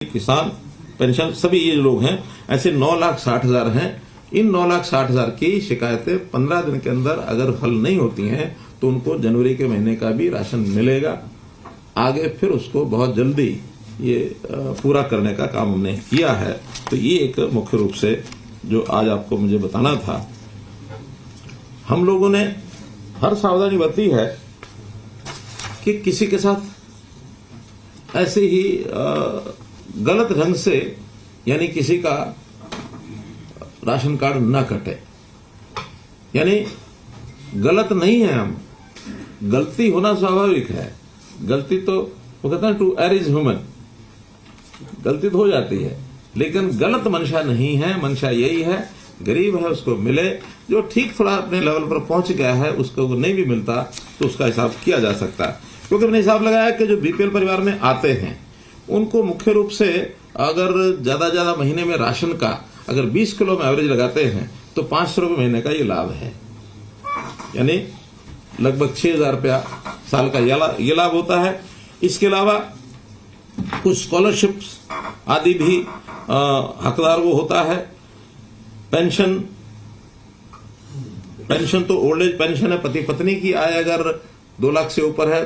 किसान पेंशन सभी ये लोग हैं, ऐसे 9,60,000 हैं। इन 9,60,000 की शिकायतें 15 दिन के अंदर अगर हल नहीं होती हैं तो उनको जनवरी के महीने का भी राशन मिलेगा। आगे फिर उसको बहुत जल्दी ये पूरा करने का काम हमने किया है। तो ये एक मुख्य रूप से जो आज आपको मुझे बताना था। हम लोगों ने हर सावधानी बरती है कि किसी के साथ ऐसे ही गलत ढंग से यानी किसी का राशन कार्ड न कटे। यानी गलत नहीं है हम, गलती होना स्वाभाविक है। गलती तो वो कहते हैं टू एयर इज ह्यूमन, गलती तो हो जाती है, लेकिन गलत मंशा नहीं है। मंशा यही है गरीब है उसको मिले, जो ठीक थोड़ा अपने लेवल पर पहुंच गया है उसको नहीं भी मिलता तो उसका हिसाब किया जा सकता है। क्योंकि हमने हिसाब लगाया कि जो बीपीएल परिवार में आते हैं उनको मुख्य रूप से अगर ज्यादा महीने में राशन का अगर 20 किलो में एवरेज लगाते हैं तो 500 रुपये महीने का ये लाभ है, यानी लगभग 6,000 रुपया साल का ये लाभ होता है। इसके अलावा कुछ स्कॉलरशिप्स आदि भी हकदार वो होता है। पेंशन तो ओल्ड एज पेंशन है, पति पत्नी की आय अगर 2 लाख से ऊपर है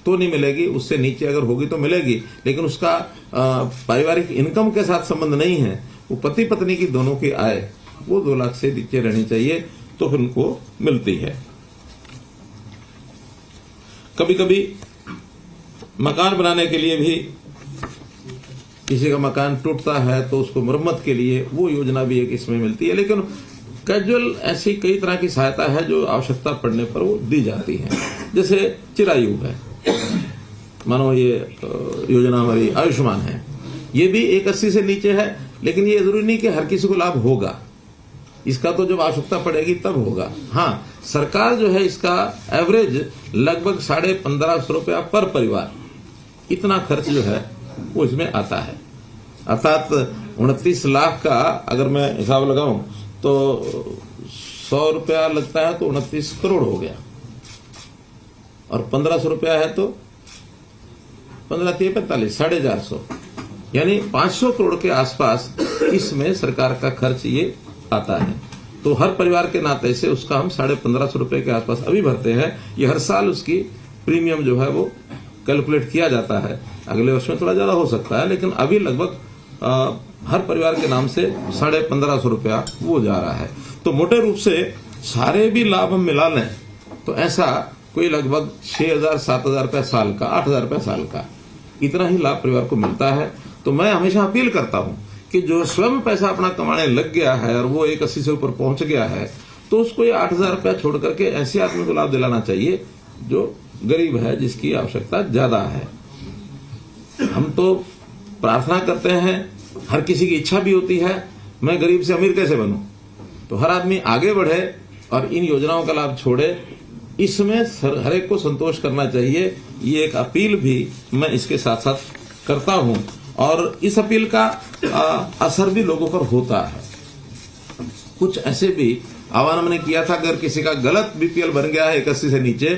तो नहीं मिलेगी, उससे नीचे अगर होगी तो मिलेगी, लेकिन उसका पारिवारिक इनकम के साथ संबंध नहीं है। वो पति पत्नी की दोनों की आय वो 2 लाख से नीचे रहनी चाहिए तो फिर उनको मिलती है। कभी कभी मकान बनाने के लिए भी किसी का मकान टूटता है तो उसको मरम्मत के लिए वो योजना भी एक इसमें मिलती है। लेकिन कैजुअल ऐसी कई तरह की सहायता है जो आवश्यकता पड़ने पर वो दी जाती है। जैसे चिरायु है, मानो ये योजना हमारी आयुष्मान है, ये भी 180 से नीचे है, लेकिन ये जरूरी नहीं कि हर किसी को लाभ होगा। इसका तो जब आवश्यकता पड़ेगी तब होगा। हाँ, सरकार जो है इसका एवरेज लगभग 1,550 रुपया पर परिवार, इतना खर्च जो है वो इसमें आता है। अर्थात 29 लाख का अगर मैं हिसाब लगाऊं तो 100 रुपया लगता है तो 29 करोड़ हो गया, और 1,500 रुपया है तो 15×3=45, 450, यानी 500 करोड़ के आसपास इसमें सरकार का खर्च ये आता है। तो हर परिवार के नाते से उसका हम 1,550 रुपए के आसपास अभी भरते हैं। ये हर साल उसकी प्रीमियम जो है वो कैलकुलेट किया जाता है। अगले वर्ष में थोड़ा ज्यादा हो सकता है, लेकिन अभी लगभग हर परिवार के नाम से 1,550 रुपया वो जा रहा है। तो मोटे रूप से सारे भी लाभ हम मिला लें तो ऐसा कोई लगभग 6,000-7,000 रुपया साल का, 8,000 रुपया साल का, इतना ही लाभ परिवार को मिलता है। तो मैं हमेशा अपील करता हूं कि जो स्वयं पैसा अपना कमाने लग गया है और वो 180 से ऊपर पहुंच गया है तो उसको ये 8,000 रुपया छोड़ करके ऐसे आदमी को लाभ दिलाना चाहिए जो गरीब है, जिसकी आवश्यकता ज्यादा है। हम तो प्रार्थना करते हैं, हर किसी की इच्छा भी होती है मैं गरीब से अमीर कैसे बनूं, तो हर आदमी आगे बढ़े और इन योजनाओं का लाभ छोड़े, इसमें हर एक को संतोष करना चाहिए। ये एक अपील भी मैं इसके साथ साथ करता हूं और इस अपील का असर भी लोगों पर होता है। कुछ ऐसे भी आह्वान मैंने किया था, अगर किसी का गलत बीपीएल बन गया है 81 से नीचे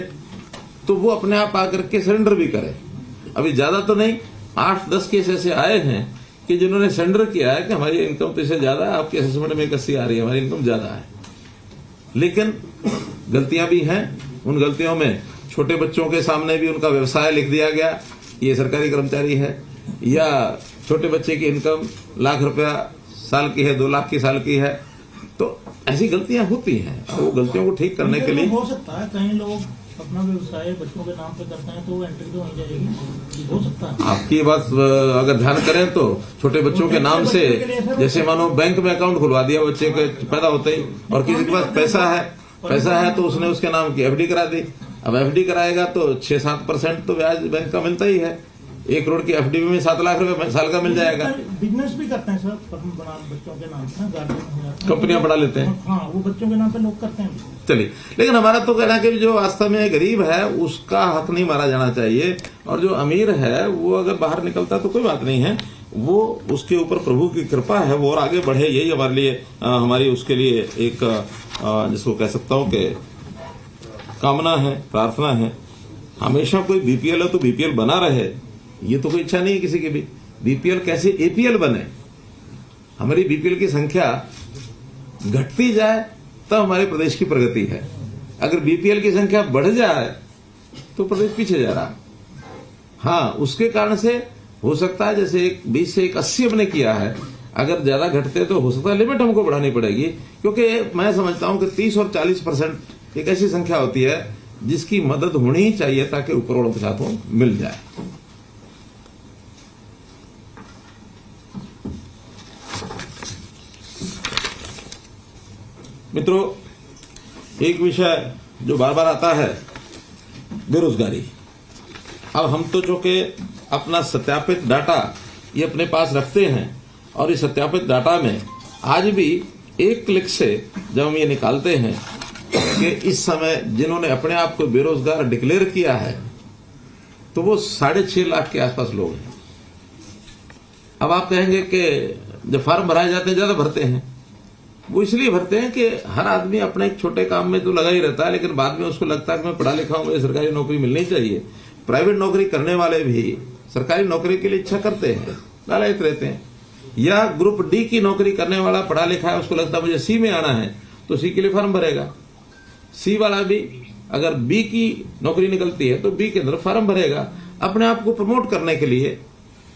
तो वो अपने आप आकर के सरेंडर भी करे। अभी ज्यादा तो नहीं, 8-10 केस ऐसे आए हैं कि जिन्होंने सरेंडर किया है कि हमारी इनकम तो इससे ज्यादा है, आपके असेसमेंट में 81 आ रही है, हमारी इनकम ज्यादा है। लेकिन गलतियां भी हैं। उन गलतियों में छोटे बच्चों के सामने भी उनका व्यवसाय लिख दिया गया, ये सरकारी कर्मचारी है, या छोटे बच्चे की इनकम लाख रुपया साल की है, 2 लाख की साल की है। तो ऐसी गलतियां होती हैं, वो गलतियों को ठीक करने के लिए हो सकता है कई लोग अपना व्यवसाय बच्चों के नाम पे करते हैं तो वो एंट्री तो हो जाएगी, हो सकता है। आपकी बात अगर ध्यान करें तो छोटे बच्चों के नाम से, जैसे मानो बैंक में अकाउंट खुलवा दिया बच्चे के पैदा होते ही, और किसी के पास पैसा है तो उसने उसके नाम की एफडी करा दी। अब एफडी कराएगा तो 6-7% तो ब्याज बैंक का मिलता ही है। 1 करोड़ की एफडी में 7 लाख रुपए साल का मिल जाएगा। बिजनेस भी करते हैं सर, बच्चों के नाम से गार्जियन कंपनियां बढ़ा लेते हैं। हाँ, वो बच्चों के नाम पे लोग करते हैं। चलिए, लेकिन हमारा तो कहना है कि जो वास्तव में गरीब है उसका हक नहीं मारा जाना चाहिए, और जो अमीर है वो अगर बाहर निकलता तो कोई बात नहीं है, वो उसके ऊपर प्रभु की कृपा है, वो और आगे बढ़े, यही हमारे लिए हमारी उसके लिए एक जिसको कह सकता हूं कि कामना है, प्रार्थना है। हमेशा कोई बीपीएल है तो बीपीएल बना रहे, ये तो कोई इच्छा नहीं है किसी की भी। बीपीएल कैसे एपीएल बने। हमारी बीपीएल की संख्या घटती जाए तब हमारे प्रदेश की प्रगति है। अगर बीपीएल की संख्या बढ़ जाए तो प्रदेश पीछे जा रहा। हाँ, उसके कारण से हो सकता है जैसे एक 20 से एक 80 हमने किया है, अगर ज्यादा घटते तो हो सकता है लिमिट हमको बढ़ानी पड़ेगी, क्योंकि मैं समझता हूं कि 30 और 40% एक ऐसी संख्या होती है जिसकी मदद होनी ही चाहिए ताकि ऊपर वालों के साथ मिल जाए। मित्रों, एक विषय जो बार बार आता है, बेरोजगारी। अब हम तो जो कि अपना सत्यापित डाटा ये अपने पास रखते हैं और इस सत्यापित डाटा में आज भी एक क्लिक से जब हम ये निकालते हैं कि इस समय जिन्होंने अपने आप को बेरोजगार डिक्लेयर किया है तो वो 6.5 लाख के आसपास लोग हैं। अब आप कहेंगे कि जब फॉर्म भराए जाते हैं ज्यादा भरते हैं, वो इसलिए भरते हैं कि हर आदमी अपने एक छोटे काम में तो लगा ही रहता है, लेकिन बाद में उसको लगता है कि मैं पढ़ा लिखा हूं, मुझे सरकारी नौकरी मिलनी चाहिए। प्राइवेट नौकरी करने वाले भी सरकारी नौकरी के लिए इच्छा करते हैं, लालयित रहते हैं। या ग्रुप डी की नौकरी करने वाला पढ़ा लिखा है, उसको लगता है मुझे सी में आना है तो सी के लिए फॉर्म भरेगा। सी वाला भी अगर बी की नौकरी निकलती है तो बी के अंदर फॉर्म भरेगा, अपने आप को प्रमोट करने के लिए।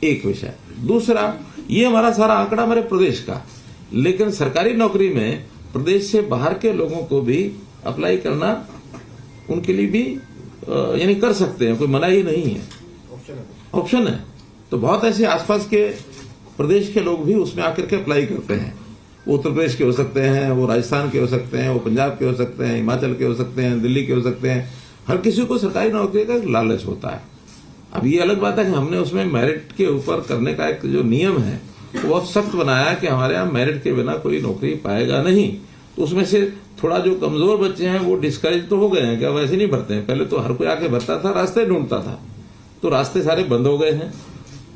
एक विषय। दूसरा, ये हमारा सारा आंकड़ा हमारे प्रदेश का, लेकिन सरकारी नौकरी में प्रदेश से बाहर के लोगों को भी अप्लाई करना उनके लिए भी यानी कर सकते हैं, कोई मनाही नहीं है, ऑप्शन है। तो बहुत ऐसे आसपास के प्रदेश के लोग भी उसमें आकर के अप्लाई करते हैं। वो उत्तर प्रदेश के हो सकते हैं, वो राजस्थान के हो सकते हैं, वो पंजाब के हो सकते हैं, हिमाचल के हो सकते हैं, दिल्ली के हो सकते हैं। हर किसी को सरकारी नौकरी का लालच होता है। अब ये अलग बात है कि हमने उसमें मेरिट के ऊपर करने का एक जो नियम है वो बहुत सख्त बनाया कि हमारे यहाँ मेरिट के बिना कोई नौकरी पाएगा नहीं। तो उसमें से थोड़ा जो कमजोर बच्चे हैं वो डिस्करेज तो हो गए हैं, क्या वैसे नहीं भरते हैं। पहले तो हर कोई आके भरता था, रास्ते ढूंढता था, तो रास्ते सारे बंद हो गए हैं।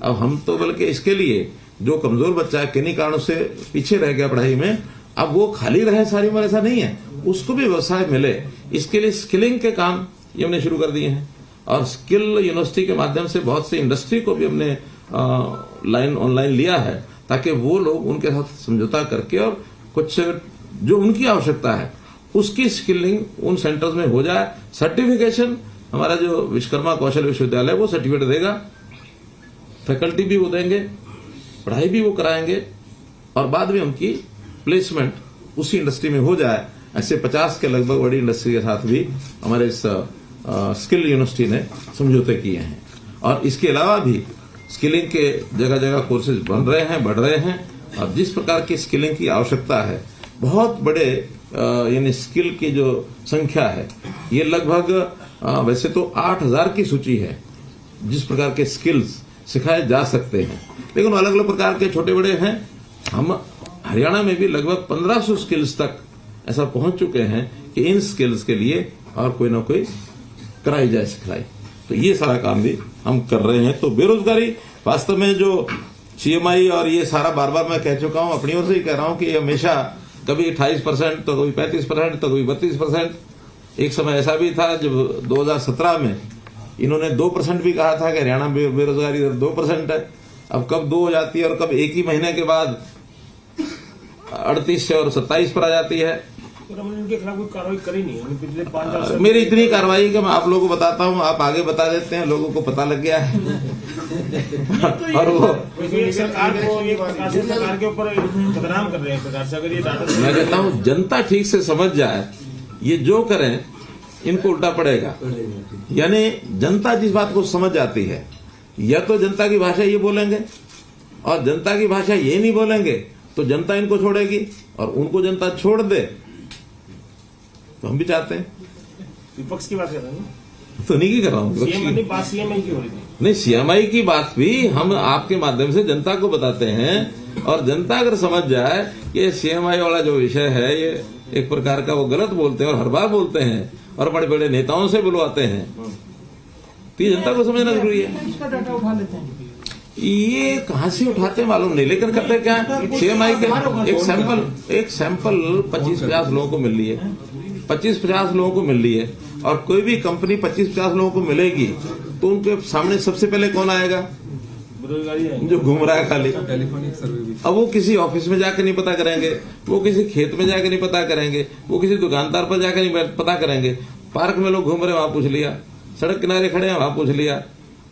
अब हम तो बल्कि इसके लिए जो कमजोर बच्चा है किन्हीं कारणों से पीछे रह गया पढ़ाई में, अब वो खाली रहे सारी उम्र, ऐसा नहीं है, उसको भी व्यवसाय मिले, इसके लिए स्किलिंग के काम ये हमने शुरू कर दिए हैं। और स्किल यूनिवर्सिटी के माध्यम से बहुत सी इंडस्ट्री को भी हमने ऑनलाइन लिया है, ताकि वो लोग उनके साथ समझौता करके और कुछ जो उनकी आवश्यकता है उसकी स्किलिंग उन सेंटर्स में हो जाए। सर्टिफिकेशन हमारा जो विश्वकर्मा कौशल विश्वविद्यालय वो सर्टिफिकेट देगा, फैकल्टी भी वो देंगे, पढ़ाई भी वो कराएंगे, और बाद में उनकी प्लेसमेंट उसी इंडस्ट्री में हो जाए। ऐसे 50 के लगभग बड़ी इंडस्ट्री के साथ भी हमारे इस स्किल यूनिवर्सिटी ने समझौते किए हैं। और इसके अलावा भी स्किलिंग के जगह जगह कोर्सेज बन रहे हैं, बढ़ रहे हैं। और जिस प्रकार की स्किलिंग की आवश्यकता है, बहुत बड़े यानी स्किल की जो संख्या है ये लगभग वैसे तो 8000 की सूची है जिस प्रकार के स्किल्स सिखाए जा सकते हैं, लेकिन अलग अलग प्रकार के छोटे बड़े हैं। हम हरियाणा में भी लगभग 1500 स्किल्स तक ऐसा पहुंच चुके हैं कि इन स्किल्स के लिए और कोई ना कोई कराई जाए सिखलाई। तो ये सारा काम भी हम कर रहे हैं। तो बेरोजगारी वास्तव में जो सीएमआई और ये सारा बार बार मैं कह चुका हूं, अपनी ओर से ही कह रहा हूं कि हमेशा कभी 28% तो कभी 35% तो कभी 32%। एक समय ऐसा भी था जब 2017 में इन्होंने 2% भी कहा था कि हरियाणा बेरोजगारी दर 2% है। अब कब 2 हो जाती है और कब एक ही महीने के बाद 38 से और 27 पर आ जाती है। उनके खिलाफ कोई कार्रवाई करी नहीं है पिछले 5 मेरी इतनी कार्रवाई कि मैं आप लोगों को बताता हूं, आप आगे बता देते हैं, लोगों को पता लग गया है। और वो सरकार के ऊपर बदनाम कर रहे हैं प्रकार से। अगर ये मैं कहता हूं जनता ठीक से समझ जाए, ये जो करें इनको उल्टा पड़ेगा। यानी जनता जिस बात को समझ जाती है, या तो जनता की भाषा ये बोलेंगे और जनता की भाषा ये नहीं बोलेंगे तो जनता इनको छोड़ेगी, और उनको जनता छोड़ दे तो हम भी चाहते हैं। विपक्ष की बात कर रहे हैं तो नहीं की कर रहा हूँ, सीएमआई की हो रही थी। नहीं, सीएमआई की बात भी हम आपके माध्यम से जनता को बताते हैं, और जनता अगर समझ जाए कि सीएमआई वाला जो विषय है ये एक प्रकार का वो गलत बोलते हैं और हर बार बोलते हैं और बड़े बड़े नेताओं से बुलवाते हैं, तो ये जनता को समझना जरूरी है। इसका डाटा उठा लेते हैं, ये कहां से उठाते हैं मालूम नहीं, लेकिन करते क्या है, सीएमआई के एक सैंपल 25-50 लोगों को मिल रही है, 25-50 लोगों को मिल रही है। और कोई भी कंपनी 25-50 लोगों को मिलेगी तो उनके सामने सबसे पहले कौन आएगा, बेरोजगारी है जो घूम रहा है खाली। टेलीफोनिक सर्वे भी। अब वो किसी ऑफिस में जाकर नहीं पता करेंगे, वो किसी खेत में जाकर नहीं पता करेंगे, वो किसी दुकानदार पर जाकर नहीं पता करेंगे। पार्क में लोग घूम रहे वहां पूछ लिया, सड़क किनारे खड़े हैं वहां पूछ लिया।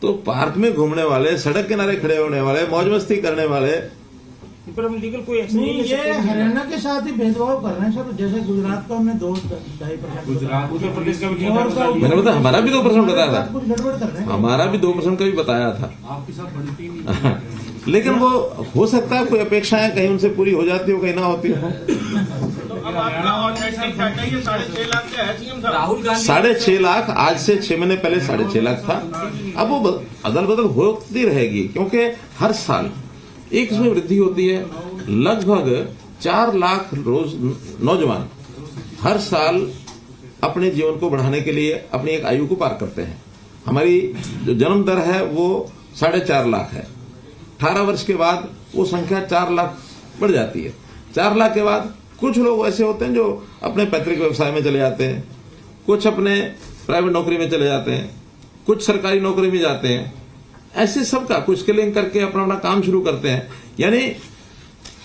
तो पार्क में घूमने वाले, सड़क किनारे खड़े होने वाले, मौज मस्ती करने वाले, पर हम लीगल कोई एक्शन नहीं, नहीं ले ये सकते। हरियाणा के साथ ही भेदभाव कर रहे हैं सर। जैसे गुजरात का हमने 2-2.5%, गुजरात उत्तर प्रदेश का भी और का- मैंने बताया हमारा भी 2% बताया था, कुछ गड़बड़ कर रहे हैं। हमारा भी 2% का भी बताया था। आपके साथ बनती नहीं। लेकिन वो हो सकता है कोई अपेक्षाएं कहीं उनसे पूरी हो जाती हो, कहीं ना होती हो। अब आपका ऑलरेडी डाटा ये 6.5 लाख का है सीएम साहब। राहुल गांधी 6.5 लाख, आज से 6 महीने पहले 6.5 लाख था। अब वो अदल बदल होती रहेगी, क्योंकि हर साल एक इसमें वृद्धि होती है। लगभग 4 लाख रोज नौजवान हर साल अपने जीवन को बढ़ाने के लिए अपनी एक आयु को पार करते हैं। हमारी जो जन्म दर है वो 4.5 लाख है। 18 वर्ष के बाद वो संख्या 4 लाख बढ़ जाती है। 4 लाख के बाद कुछ लोग ऐसे होते हैं जो अपने पैतृक व्यवसाय में चले जाते हैं, कुछ अपने प्राइवेट नौकरी में चले जाते हैं, कुछ सरकारी नौकरी में जाते हैं। ऐसे सबका कुछ स्किलिंग करके अपना अपना काम शुरू करते हैं। यानी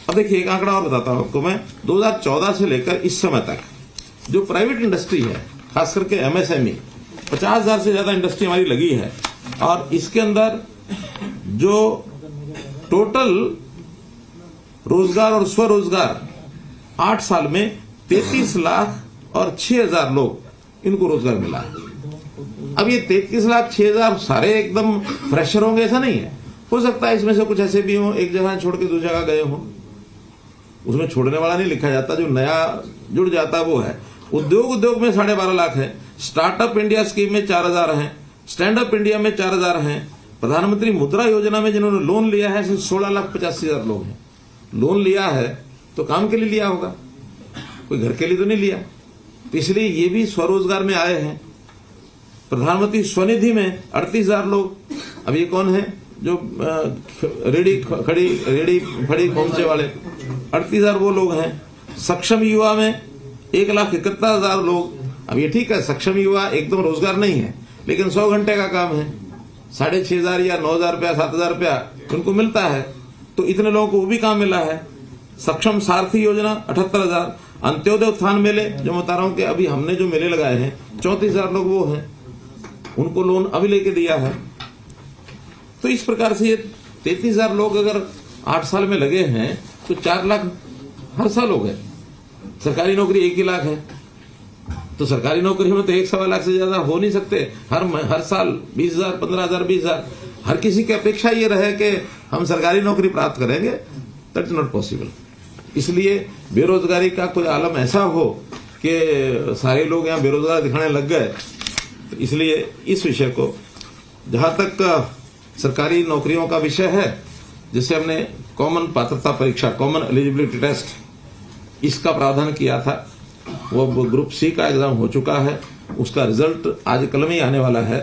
अब देखिए एक आंकड़ा और बताता हूं आपको मैं। 2014 से लेकर इस समय तक जो प्राइवेट इंडस्ट्री है, खास करके एमएसएमई, 50,000 से ज्यादा इंडस्ट्री हमारी लगी है। और इसके अंदर जो टोटल रोजगार और स्वरोजगार 8 साल में 33 लाख और 6,000 लोग इनको रोजगार मिला है। अब ये 33 लाख 6,000 सारे एकदम फ्रेशर होंगे ऐसा नहीं है। हो सकता है इसमें से कुछ ऐसे भी हों, एक जगह छोड़ के दूसरी जगह गए हों। उसमें छोड़ने वाला नहीं लिखा जाता, जो नया जुड़ जाता वो है। उद्योग में 12.5 लाख है। स्टार्टअप इंडिया स्कीम में 4,000 है। स्टैंड अप इंडिया में 4,000 है। प्रधानमंत्री मुद्रा योजना में जिन्होंने लोन लिया है 16,85,000 लोग हैं। लोन लिया है तो काम के लिए लिया होगा, कोई घर के लिए तो नहीं लिया। तो इसलिए ये भी स्वरोजगार में आए हैं। प्रधानमंत्री स्वनिधि में 38,000 लोग। अब ये कौन है जो रेडी फड़ी पहुंचे वाले, 38,000 वो लोग हैं। सक्षम युवा में 1,71,000 लोग। अब ये ठीक है, सक्षम युवा एकदम रोजगार नहीं है, लेकिन 100 घंटे का काम है, 6,500 या 9,000 रुपया 7,000 रुपया उनको मिलता है, तो इतने लोगों को वो भी काम मिला है। सक्षम सारथी योजना 78,000। अंत्योदय उत्थान मेले जो मैं बता रहा हूं कि अभी हमने जो मेले लगाए हैं 34,000 लोग वो हैं, उनको लोन अभी लेके दिया है। तो इस प्रकार से ये 33,000 लोग अगर 8 साल में लगे हैं तो 4 लाख हर साल हो गए। सरकारी नौकरी 1 ही लाख है, तो सरकारी नौकरी में तो 1-1.25 लाख से ज्यादा हो नहीं सकते। हर साल 20,000, 15,000, 20,000। हर किसी की अपेक्षा ये रहे कि हम सरकारी नौकरी प्राप्त करेंगे, दैट इज नॉट पॉसिबल। इसलिए बेरोजगारी का कोई आलम ऐसा हो कि सारे लोग यहाँ बेरोजगार दिखाने लग गए, तो इसलिए इस विषय को, जहां तक सरकारी नौकरियों का विषय है, जिसे हमने कॉमन पात्रता परीक्षा, कॉमन एलिजिबिलिटी टेस्ट, इसका प्रावधान किया था, वो ग्रुप सी का एग्जाम हो चुका है। उसका रिजल्ट आज कल में ही आने वाला है।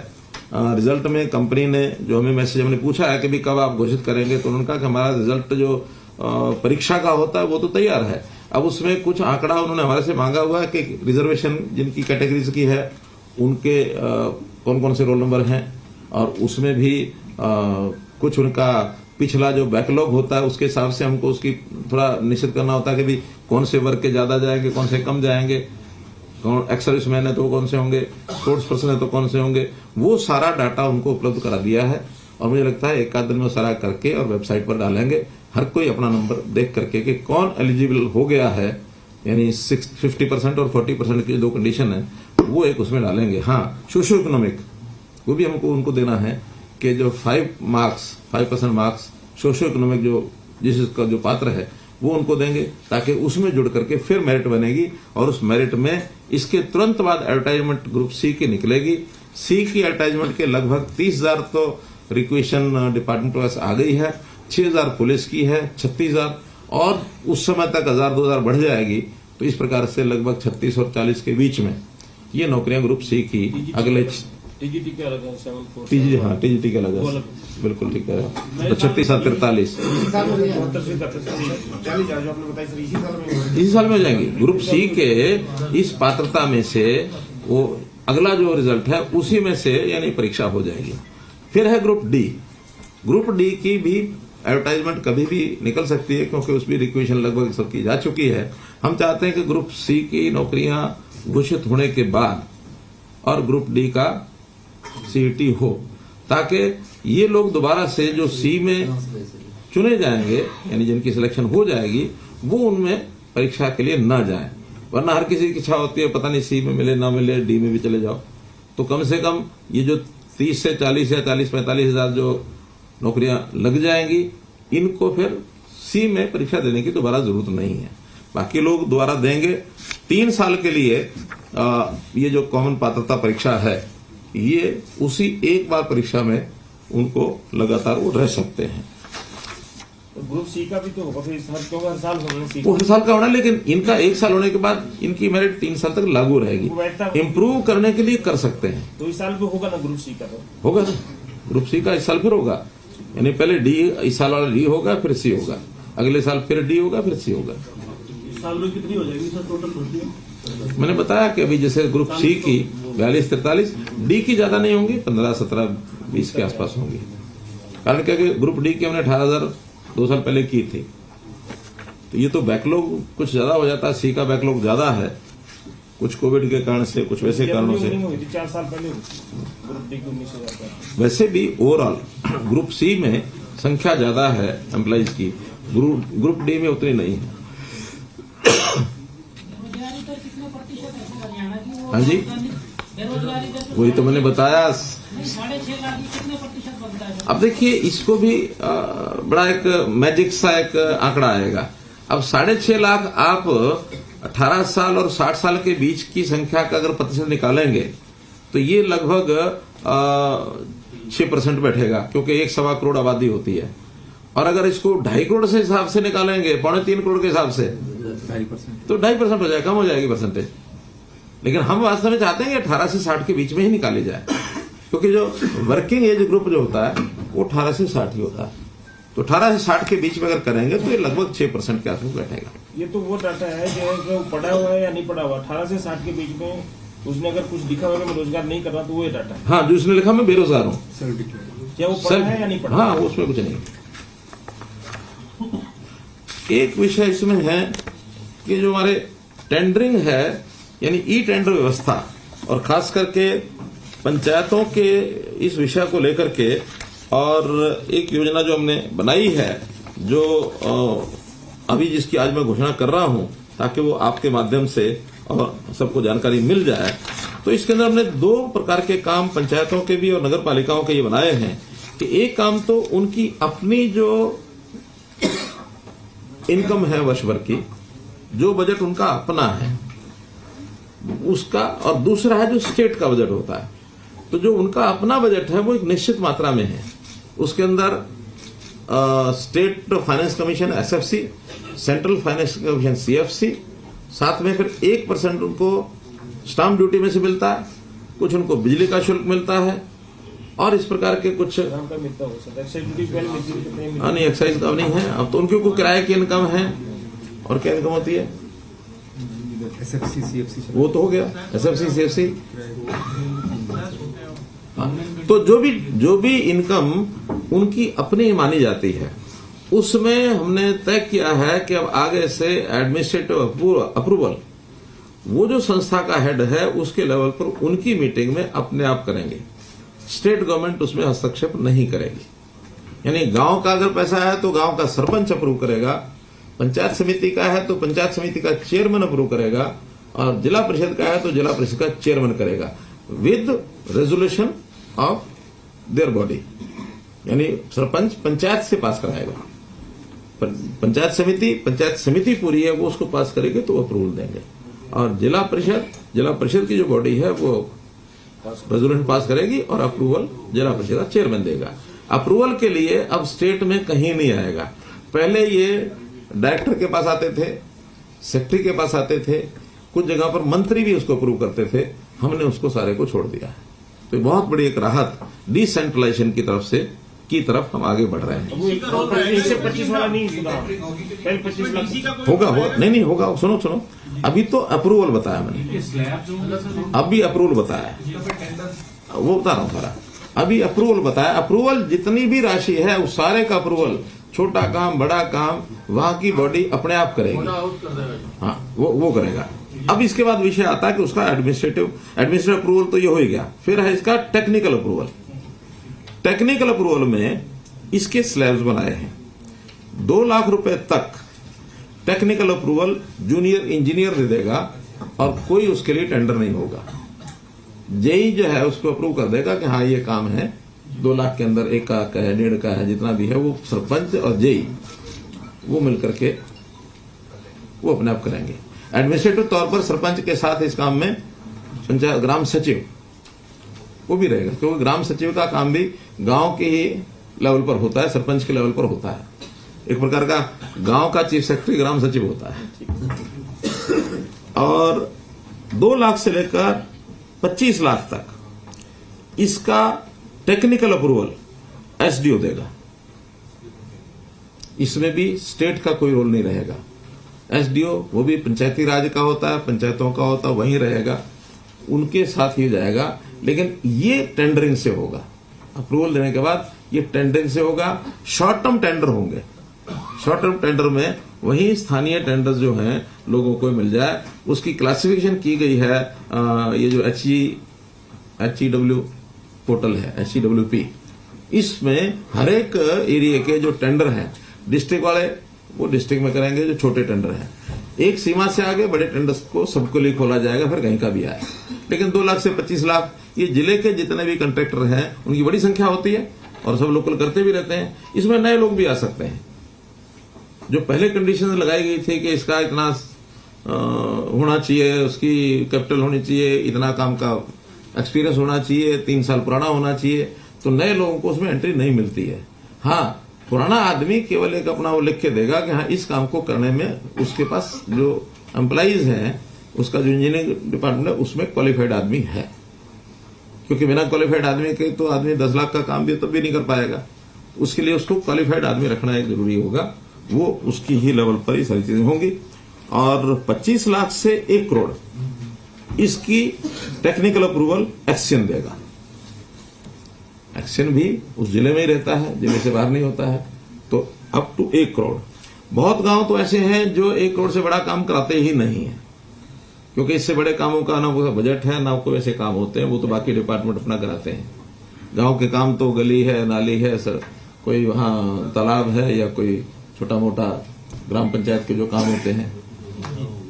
रिजल्ट में कंपनी ने जो हमें मैसेज हमने पूछा है कि भी कब आप घोषित करेंगे, तो उन्होंने कहा कि हमारा रिजल्ट जो परीक्षा का होता है वो तो तैयार है। अब उसमें कुछ आंकड़ा उन्होंने हमारे से मांगा हुआ है कि रिजर्वेशन जिनकी कैटेगरीज की है उनके कौन कौन से रोल नंबर हैं, और उसमें भी कुछ उनका पिछला जो बैकलॉग होता है उसके हिसाब से हमको उसकी थोड़ा निश्चित करना होता है कि भी कौन से वर्ग के ज्यादा जाएंगे, कौन से कम जाएंगे, कौन एक्स सर्विसमैन है तो कौन से होंगे, स्पोर्ट्स पर्सन है तो कौन से होंगे। वो सारा डाटा उनको उपलब्ध करा दिया है, और मुझे लगता है 1 आध दिन में सारा करके और वेबसाइट पर डालेंगे। हर कोई अपना नंबर देख करके कि कौन एलिजिबल हो गया है, यानी 50% और 40% की 2 कंडीशन है, वो एक उसमें डालेंगे। हाँ, सोशियो इकोनॉमिक वो भी हमको उनको देना है कि जो 5% मार्क्स सोशियो इकोनॉमिक जो जिसका जो पात्र है वो उनको देंगे, ताकि उसमें जुड़ करके फिर मेरिट बनेगी, और उस मेरिट में इसके तुरंत बाद एडवर्टाइजमेंट ग्रुप सी की निकलेगी। सी की एडवर्टाइजमेंट के लगभग 30,000 तो रिक्वेशन डिपार्टमेंट के पास आ गई है, 6,000 पुलिस की है, 36,000, और उस समय तक 1,000-2,000 बढ़ जाएगी। तो इस प्रकार से लगभग 36 और 40 के बीच में ये नौकरियां ग्रुप सी की अगले टीजीटी के अलग है 74। टीजीटी के अलग है, बिल्कुल ठीक है। तो 36 और 43 इसी साल में जो आपने बताया सर, इसी साल में हो जाएंगी। ग्रुप सी के इस पात्रता में से वो अगला जो रिजल्ट है उसी में से यानी परीक्षा हो जाएगी। फिर है ग्रुप डी। ग्रुप डी की भी एडवर्टाइजमेंट कभी भी निकल सकती है, क्योंकि उसमें रिक्वेशन लगभग सबकी जा चुकी है। हम चाहते हैं कि ग्रुप सी की नौकरियां घोषित होने के बाद और ग्रुप डी का सीईटी हो, ताकि ये लोग दोबारा से जो सी में चुने जाएंगे, यानी जिनकी सिलेक्शन हो जाएगी, वो उनमें परीक्षा के लिए न जाए। वरना हर किसी की इच्छा होती है, पता नहीं सी में मिले ना मिले, डी में भी चले जाओ। तो कम से कम ये जो 30 से 40 या 40-45 हजार जो नौकरियां लग जाएंगी, इनको फिर सी में परीक्षा देने की दोबारा जरूरत नहीं है। बाकी लोग दोबारा देंगे। 3 साल के लिए ये जो कॉमन पात्रता परीक्षा है, ये उसी एक बार परीक्षा में उनको लगातार वो रह सकते हैं। तो ग्रुप सी का भी तो होगा फिर हर साल होना सी वो हर साल का होना, लेकिन इनका 1 साल होने के बाद इनकी मेरिट 3 साल तक लागू रहेगी। इम्प्रूव करने के लिए कर सकते हैं। तो इस साल भी होगा ना ग्रुप सी का? तो होगा ना, ग्रुप सी का इस साल फिर होगा। यानी पहले डी, इस साल वाला डी होगा, फिर सी होगा, अगले साल फिर डी होगा, फिर सी होगा। साल में कितनी हो जाएगी सर टोटल भर्ती? मैंने बताया कि अभी जैसे ग्रुप सी की 42-43, डी की ज्यादा नहीं होंगी, 15-17-20 के आसपास होंगी। कारण क्या कि ग्रुप डी की हमने 18,000 2 साल पहले की थी। तो ये तो बैकलॉग कुछ ज्यादा हो जाता है, सी का बैकलॉग ज्यादा है, कुछ कोविड के कारण से, कुछ वैसे कारणों से। 4 साल पहले ग्रुप डी की 19,000। वैसे भी ओवरऑल ग्रुप सी में संख्या ज्यादा है एम्प्लॉइज की, ग्रुप डी में उतनी नहीं है। हाँ जी, वही तो मैंने बताया। 6.5 लाख कितने प्रतिशत बनता है? अब देखिए, इसको भी बड़ा एक मैजिक सा एक आंकड़ा आएगा। अब 6.5 लाख आप 18 साल और 60 साल के बीच की संख्या का अगर प्रतिशत निकालेंगे तो ये लगभग 6% बैठेगा, क्योंकि 1.25 करोड़ आबादी होती है। और अगर इसको 2.5 करोड़ से हिसाब से निकालेंगे, 2.25 करोड़ के हिसाब से, 2.5%, तो 2.5% हो जाएगा, कम हो जाएगी परसेंटेज। लेकिन हम वास्तव में चाहते हैं कि 18 से 60 के बीच में ही निकाली जाए, क्योंकि जो वर्किंग एज ग्रुप जो होता है वो 18 से 60 ही होता है। तो 18 से 60 के बीच में अगर करेंगे तो ये लगभग 6% के आसपास बैठेगा। ये तो वो डाटा है जो पढ़ा हुआ है या नहीं पढ़ा हुआ, 18 से 60 के बीच में उसने अगर कुछ लिखा हुआ मैं रोजगार नहीं कर रहा, तो वो ये डाटा है। हाँ, जो उसने लिखा मैं बेरोजगार हूँ, क्या वो पढ़ा है या नहीं पढ़ा? हाँ, उसमें कुछ नहीं। एक विषय इसमें है कि जो हमारे टेंडरिंग है, यानी ई टेंडर व्यवस्था, और खास करके पंचायतों के इस विषय को लेकर के, और एक योजना जो हमने बनाई है, जो अभी जिसकी आज मैं घोषणा कर रहा हूं, ताकि वो आपके माध्यम से और सबको जानकारी मिल जाए। तो इसके अंदर हमने 2 प्रकार के काम पंचायतों के भी और नगर पालिकाओं के ये बनाए हैं कि एक काम तो उनकी अपनी जो इनकम है वर्ष भर की, जो बजट उनका अपना है उसका, और दूसरा है जो स्टेट का बजट होता है। तो जो उनका अपना बजट है वो एक निश्चित मात्रा में है, उसके अंदर state finance commission SFC, central finance commission CFC, साथ में फिर 1% उनको स्टाम्प ड्यूटी में से मिलता है, कुछ उनको बिजली का शुल्क मिलता है, और इस प्रकार के कुछ नहीं, एक्साइज का नहीं है। अब तो उनके को किराए की इनकम है, और क्या इनकम होती है, SFC, CFC, वो तो हो गया, SFC CFC। हाँ, तो जो भी इनकम उनकी अपनी मानी जाती है, उसमें हमने तय किया है कि अब आगे से एडमिनिस्ट्रेटिव अप्रूवल वो जो संस्था का हेड है उसके लेवल पर उनकी मीटिंग में अपने आप करेंगे, स्टेट गवर्नमेंट उसमें हस्तक्षेप नहीं करेगी। यानी गांव का अगर पैसा है तो गांव का सरपंच अप्रूव करेगा, पंचायत समिति का है तो पंचायत समिति का चेयरमैन अप्रूव करेगा, और जिला परिषद का है तो जिला परिषद का चेयरमैन करेगा, with resolution of their body. यानी सरपंच पंचायत से पास कराएगा, पंचायत समिति पूरी है वो उसको पास करेगी तो अप्रूवल देंगे, और जिला परिषद की जो बॉडी है वो रेजोल्यूशन पास करेगी और अप्रूवल जिला परिषद का चेयरमैन देगा। अप्रूवल के लिए अब स्टेट में कहीं नहीं आएगा। पहले ये डायरेक्टर के पास आते थे, सेक्रेटरी के पास आते थे, कुछ जगह पर मंत्री भी उसको अप्रूव करते थे, हमने उसको सारे को छोड़ दिया है। तो बहुत बड़ी एक राहत डिसेंट्रलाइजेशन की तरफ हम आगे बढ़ रहे हैं। 25 वाला नहीं सुना, पहले 25 लाख होगा नहीं होगा। सुनो, अभी तो अप्रूवल बताया मैंने, अभी अप्रूवल बताया, वो बता रहा हूँ सारा। अभी अप्रूवल बताया, अप्रूवल जितनी भी राशि है उस सारे का अप्रूवल, छोटा काम बड़ा काम वहां की बॉडी अपने आप करेगी। हाँ, वो करेगा। अब इसके बाद विषय आता है कि उसका एडमिनिस्ट्रेटिव अप्रूवल तो ये हो ही गया, फिर है इसका टेक्निकल अप्रूवल। टेक्निकल अप्रूवल में इसके स्लैब्स बनाए हैं। 2 लाख रुपए तक टेक्निकल अप्रूवल जूनियर इंजीनियर दे देगा और कोई उसके लिए टेंडर नहीं होगा। जेई जो है उसको अप्रूव कर देगा कि हाँ ये काम है, 2 लाख के अंदर 1 का है, 1.5 का है, जितना भी है वो सरपंच और जेई वो मिलकर के वो अपने आप करेंगे। एडमिनिस्ट्रेटिव तौर पर सरपंच के साथ इस काम में पंचायत ग्राम सचिव वो भी रहेगा, क्योंकि ग्राम सचिव का काम भी गांव के ही लेवल पर होता है, सरपंच के लेवल पर होता है। एक प्रकार का गांव का चीफ सेक्रेटरी ग्राम सचिव होता है। और 2 लाख से लेकर 25 लाख तक इसका टेक्निकल अप्रूवल एसडीओ देगा। इसमें भी स्टेट का कोई रोल नहीं रहेगा। एसडीओ वो भी पंचायती राज का होता है, पंचायतों का होता है, वहीं रहेगा, उनके साथ ही जाएगा। लेकिन ये टेंडरिंग से होगा, अप्रूवल देने के बाद ये टेंडरिंग से होगा। शॉर्ट टर्म टेंडर होंगे, शॉर्ट टर्म टेंडर में वही स्थानीय टेंडर जो हैं लोगों को मिल जाए, उसकी क्लासिफिकेशन की गई है। ये जो HEW पोर्टल है, HEWP, इसमें हर एक एरिया के जो टेंडर हैं डिस्ट्रिक्ट वाले वो डिस्ट्रिक्ट में करेंगे, जो छोटे टेंडर हैं एक सीमा से आगे बड़े टेंडर्स को सबके लिए खोला जाएगा, फिर कहीं का भी आए। लेकिन 2 लाख से 25 लाख ये जिले के जितने भी कंट्रैक्टर हैं उनकी बड़ी संख्या होती है और सब लोकल करते भी रहते हैं। इसमें नए लोग भी आ सकते हैं। जो पहले कंडीशन लगाई गई थी कि इसका इतना होना चाहिए, उसकी कैपिटल होनी चाहिए, इतना काम का एक्सपीरियंस होना चाहिए, 3 साल पुराना होना चाहिए, तो नए लोगों को उसमें एंट्री नहीं मिलती है। हाँ, पुराना आदमी केवल एक अपना वो लिख के देगा कि हाँ इस काम को करने में उसके पास जो एम्प्लॉइज हैं, उसका जो इंजीनियरिंग डिपार्टमेंट है उसमें क्वालिफाइड आदमी है। क्योंकि बिना क्वालिफाइड आदमी के तो आदमी 10 लाख का काम भी तब भी नहीं कर पाएगा। उसके लिए उसको क्वालिफाइड आदमी रखना एक जरूरी होगा, वो उसकी ही लेवल पर ही सारी चीजें होंगी। और 25 लाख से 1 करोड़ इसकी टेक्निकल अप्रूवल एक्शन देगा। एक्शन भी उस जिले में ही रहता है, जिले से बाहर नहीं होता है, तो अप टू 1 करोड़। बहुत गांव तो ऐसे हैं जो 1 करोड़ से बड़ा काम कराते ही नहीं है, क्योंकि इससे बड़े कामों का ना कोई बजट है ना कोई ऐसे काम होते हैं, वो तो बाकी डिपार्टमेंट अपना कराते हैं। गांव के काम तो गली है, नाली है, सर कोई वहां तालाब है या कोई छोटा मोटा ग्राम पंचायत के जो काम होते हैं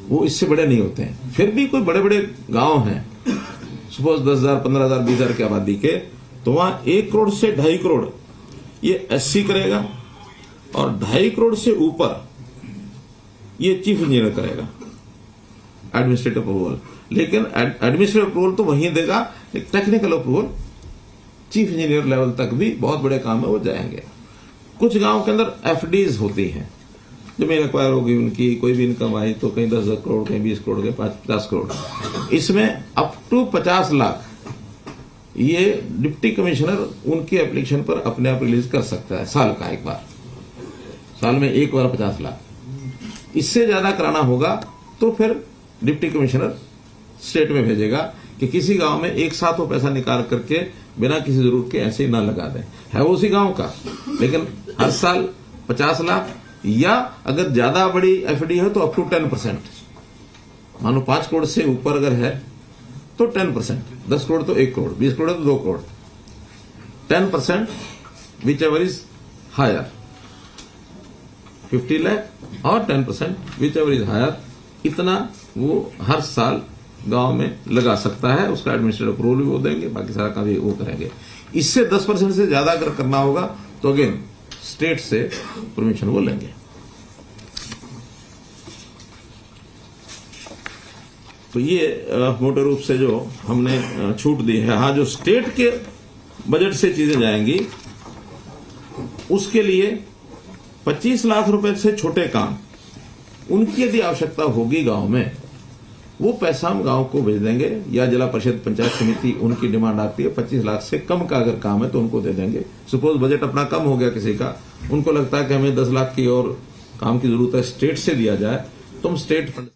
वो इससे बड़े नहीं होते हैं। फिर भी कोई बड़े बड़े गांव हैं, सपोज 10,000, 15,000, 20,000 की आबादी के, तो वहां 1 करोड़ से 2.5 करोड़ ये एससी करेगा और 2.5 करोड़ से ऊपर ये चीफ इंजीनियर करेगा एडमिनिस्ट्रेटिव अप्रूवल। लेकिन एडमिनिस्ट्रेटिव अप्रूवल तो वहीं देगा, technical approval chief engineer level तक भी बहुत बड़े काम है वो जाएंगे। कुछ गांव के अंदर एफडीज होती हैं, जमीन एक्वायर होगी उनकी, कोई भी इनकम आई तो कहीं 10 करोड़, कहीं 20 करोड़, कहीं 50 करोड़, इसमें अप टू 50 लाख ये डिप्टी कमिश्नर उनकी एप्लीकेशन पर अपने आप रिलीज कर सकता है साल का एक बार, साल में एक बार 50 लाख। इससे ज्यादा कराना होगा तो फिर डिप्टी कमिश्नर स्टेट में भेजेगा कि किसी गांव में एक साथ वो पैसा निकाल करके बिना किसी जरूरत के ऐसे ही ना लगा दें, है वो उसी गांव का, लेकिन हर साल 50 लाख, या अगर ज्यादा बड़ी एफडी है तो अप टू 10%। मानो 5 करोड़ से ऊपर अगर है तो 10%, 10 करोड़ तो 1 करोड़, 20 करोड़ तो 2 crore, 10% whichever is higher, 50 lakh और 10% विच एवर इज हायर, इतना वो हर साल गांव में लगा सकता है। उसका एडमिनिस्ट्रेटिव अप्रूवल भी वो देंगे, बाकी सारा काम भी वो करेंगे। इससे 10% से ज्यादा अगर करना होगा तो अगेन स्टेट से परमिशन वो लेंगे। तो ये मोटे रूप से जो हमने छूट दी है। हाँ, जो स्टेट के बजट से चीजें जाएंगी उसके लिए 25 लाख रुपए से छोटे काम उनकी यदि आवश्यकता होगी गांव में, वो पैसा हम गांव को भेज देंगे, या जिला परिषद पंचायत समिति उनकी डिमांड आती है 25 लाख से कम का अगर काम है तो उनको दे देंगे। सपोज बजट अपना कम हो गया किसी का, उनको लगता है कि हमें 10 लाख की और काम की जरूरत है, स्टेट से दिया जाए, तो हम स्टेट फंड